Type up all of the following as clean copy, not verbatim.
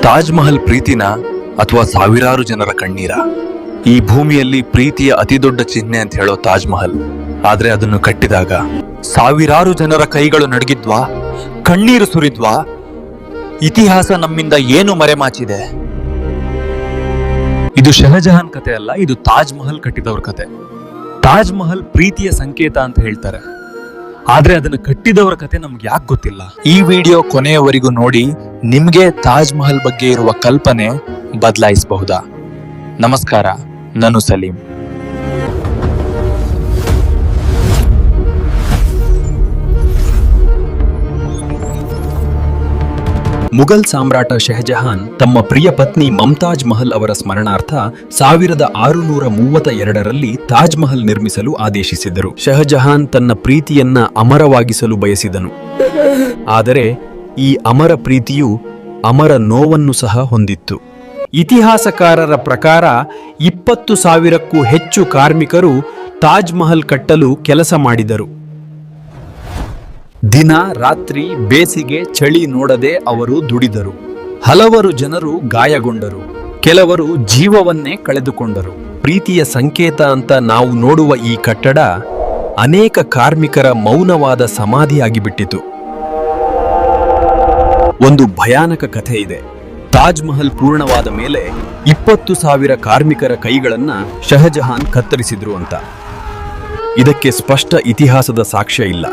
ತಾಜ್ ಮಹಲ್ ಪ್ರೀತಿನ ಅಥವಾ ಸಾವಿರಾರು ಜನರ ಕಣ್ಣೀರ? ಈ ಭೂಮಿಯಲ್ಲಿ ಪ್ರೀತಿಯ ಅತಿ ದೊಡ್ಡ ಚಿಹ್ನೆ ಅಂತ ಹೇಳೋ ತಾಜ್ ಮಹಲ್, ಆದ್ರೆ ಅದನ್ನು ಕಟ್ಟಿದಾಗ ಸಾವಿರಾರು ಜನರ ಕೈಗಳು ನಡಗಿದ್ವಾ, ಕಣ್ಣೀರು ಸುರಿದ್ವಾ? ಇತಿಹಾಸ ನಮ್ಮಿಂದ ಏನು ಮರೆಮಾಚಿದೆ? ಇದು ಶಹಜಹಾನ್ ಕತೆ ಅಲ್ಲ, ಇದು ತಾಜ್ ಮಹಲ್ ಕಟ್ಟಿದವ್ರ ಕತೆ. ತಾಜ್ ಮಹಲ್ ಪ್ರೀತಿಯ ಸಂಕೇತ ಅಂತ ಹೇಳ್ತಾರೆ, ಆದ್ರೆ ಅದನ್ನು ಕಟ್ಟಿದವರ ಕತೆ ನಮ್ಗೆ ಯಾಕೆ ಗೊತ್ತಿಲ್ಲ? ಈ ವಿಡಿಯೋ ಕೊನೆಯವರೆಗೂ ನೋಡಿ, ನಿಮ್ಗೆ ತಾಜ್ ಮಹಲ್ ಬಗ್ಗೆ ಇರುವ ಕಲ್ಪನೆ ಬದಲಾಯಿಸಬಹುದಾ? ನಮಸ್ಕಾರ, ನಾನು ಸಲೀಂ. ಮುಘಲ್ ಸಾಮ್ರಾಟ ಶಹಜಹಾನ್ ತಮ್ಮ ಪ್ರಿಯ ಪತ್ನಿ ಮಮ್ತಾಜ್ ಮಹಲ್ ಅವರ ಸ್ಮರಣಾರ್ಥ 1632ರಲ್ಲಿ ತಾಜ್ ಮಹಲ್ ನಿರ್ಮಿಸಲು ಆದೇಶಿಸಿದರು. ಶಹಜಹಾನ್ ತನ್ನ ಪ್ರೀತಿಯನ್ನ ಅಮರವಾಗಿಸಲು ಬಯಸಿದನು, ಆದರೆ ಈ ಅಮರ ಪ್ರೀತಿಯು ಅಮರ ನೋವನ್ನು ಸಹ ಹೊಂದಿತ್ತು. ಇತಿಹಾಸಕಾರರ ಪ್ರಕಾರ 20,000ಕ್ಕೂ ಹೆಚ್ಚು ಕಾರ್ಮಿಕರು ತಾಜ್ ಮಹಲ್ ಕಟ್ಟಲು ಕೆಲಸ ಮಾಡಿದರು. ದಿನ ರಾತ್ರಿ, ಬೇಸಿಗೆ ಚಳಿ ನೋಡದೆ ಅವರು ದುಡಿದರು. ಹಲವರು ಜನರು ಗಾಯಗೊಂಡರು, ಕೆಲವರು ಜೀವವನ್ನೇ ಕಳೆದುಕೊಂಡರು. ಪ್ರೀತಿಯ ಸಂಕೇತ ಅಂತ ನಾವು ನೋಡುವ ಈ ಕಟ್ಟಡ ಅನೇಕ ಕಾರ್ಮಿಕರ ಮೌನವಾದ ಸಮಾಧಿಯಾಗಿಬಿಟ್ಟಿತು. ಒಂದು ಭಯಾನಕ ಕಥೆ ಇದೆ. ತಾಜ್ ಮಹಲ್ ಪೂರ್ಣವಾದ ಮೇಲೆ 20,000 ಕಾರ್ಮಿಕರ ಕೈಗಳನ್ನ ಶಹಜಹಾನ್ ಕತ್ತರಿಸಿದ್ರು ಅಂತ. ಇದಕ್ಕೆ ಸ್ಪಷ್ಟ ಇತಿಹಾಸದ ಸಾಕ್ಷ್ಯ ಇಲ್ಲ,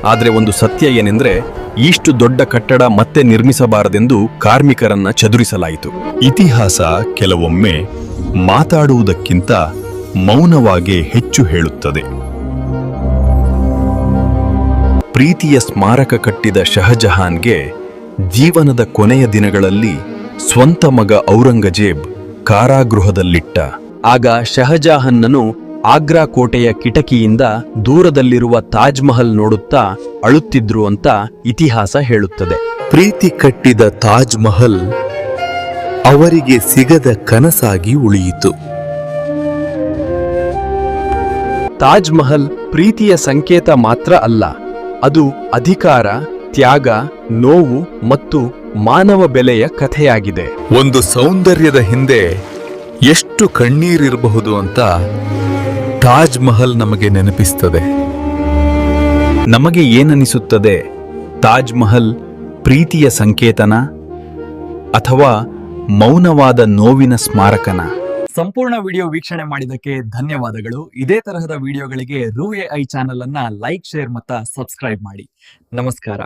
ಆದರೆ ಒಂದು ಸತ್ಯ ಏನೆಂದ್ರೆ, ಇಷ್ಟು ದೊಡ್ಡ ಕಟ್ಟಡ ಮತ್ತೆ ನಿರ್ಮಿಸಬಾರದೆಂದು ಕಾರ್ಮಿಕರನ್ನ ಚದುರಿಸಲಾಯಿತು. ಇತಿಹಾಸ ಕೆಲವೊಮ್ಮೆ ಮಾತಾಡುವುದಕ್ಕಿಂತ ಮೌನವಾಗಿ ಹೆಚ್ಚು ಹೇಳುತ್ತದೆ. ಪ್ರೀತಿಯ ಸ್ಮಾರಕ ಕಟ್ಟಿದ ಶಹಜಹಾನ್ಗೆ ಜೀವನದ ಕೊನೆಯ ದಿನಗಳಲ್ಲಿ ಸ್ವಂತ ಮಗ ಔರಂಗಜೇಬ್ ಕಾರಾಗೃಹದಲ್ಲಿಟ್ಟ. ಆಗ ಶಹಜಹಾನ್ನನು ಆಗ್ರಾ ಕೋಟೆಯ ಕಿಟಕಿಯಿಂದ ದೂರದಲ್ಲಿರುವ ತಾಜ್ ಮಹಲ್ ನೋಡುತ್ತಾ ಅಳುತ್ತಿದ್ರು ಅಂತ ಇತಿಹಾಸ ಹೇಳುತ್ತದೆ. ಪ್ರೀತಿ ಕಟ್ಟಿದ ತಾಜ್ ಮಹಲ್ ಅವರಿಗೆ ಸಿಗದ ಕನಸಾಗಿ ಉಳಿಯಿತು. ತಾಜ್ ಮಹಲ್ ಪ್ರೀತಿಯ ಸಂಕೇತ ಮಾತ್ರ ಅಲ್ಲ, ಅದು ಅಧಿಕಾರ, ತ್ಯಾಗ, ನೋವು ಮತ್ತು ಮಾನವ ಬೆಲೆಯ ಕಥೆಯಾಗಿದೆ. ಒಂದು ಸೌಂದರ್ಯದ ಹಿಂದೆ ಎಷ್ಟು ಕಣ್ಣೀರಿರಬಹುದು ಅಂತ ತಾಜ್ ಮಹಲ್ ನಮಗೆ ನೆನಪಿಸ್ತದೆ. ನಮಗೆ ಏನನಿಸುತ್ತದೆ? ತಾಜ್ ಮಹಲ್ ಪ್ರೀತಿಯ ಸಂಕೇತನ ಅಥವಾ ಮೌನವಾದ ನೋವಿನ ಸ್ಮಾರಕನ? ಸಂಪೂರ್ಣ ವಿಡಿಯೋ ವೀಕ್ಷಣೆ ಮಾಡಿದ್ದಕ್ಕೆ ಧನ್ಯವಾದಗಳು. ಇದೇ ತರಹದ ವಿಡಿಯೋಗಳಿಗೆ ರೂ ಎ ಐ ಚಾನೆಲ್ ಅನ್ನ ಲೈಕ್, ಶೇರ್ ಮತ್ತು ಸಬ್ಸ್ಕ್ರೈಬ್ ಮಾಡಿ. ನಮಸ್ಕಾರ.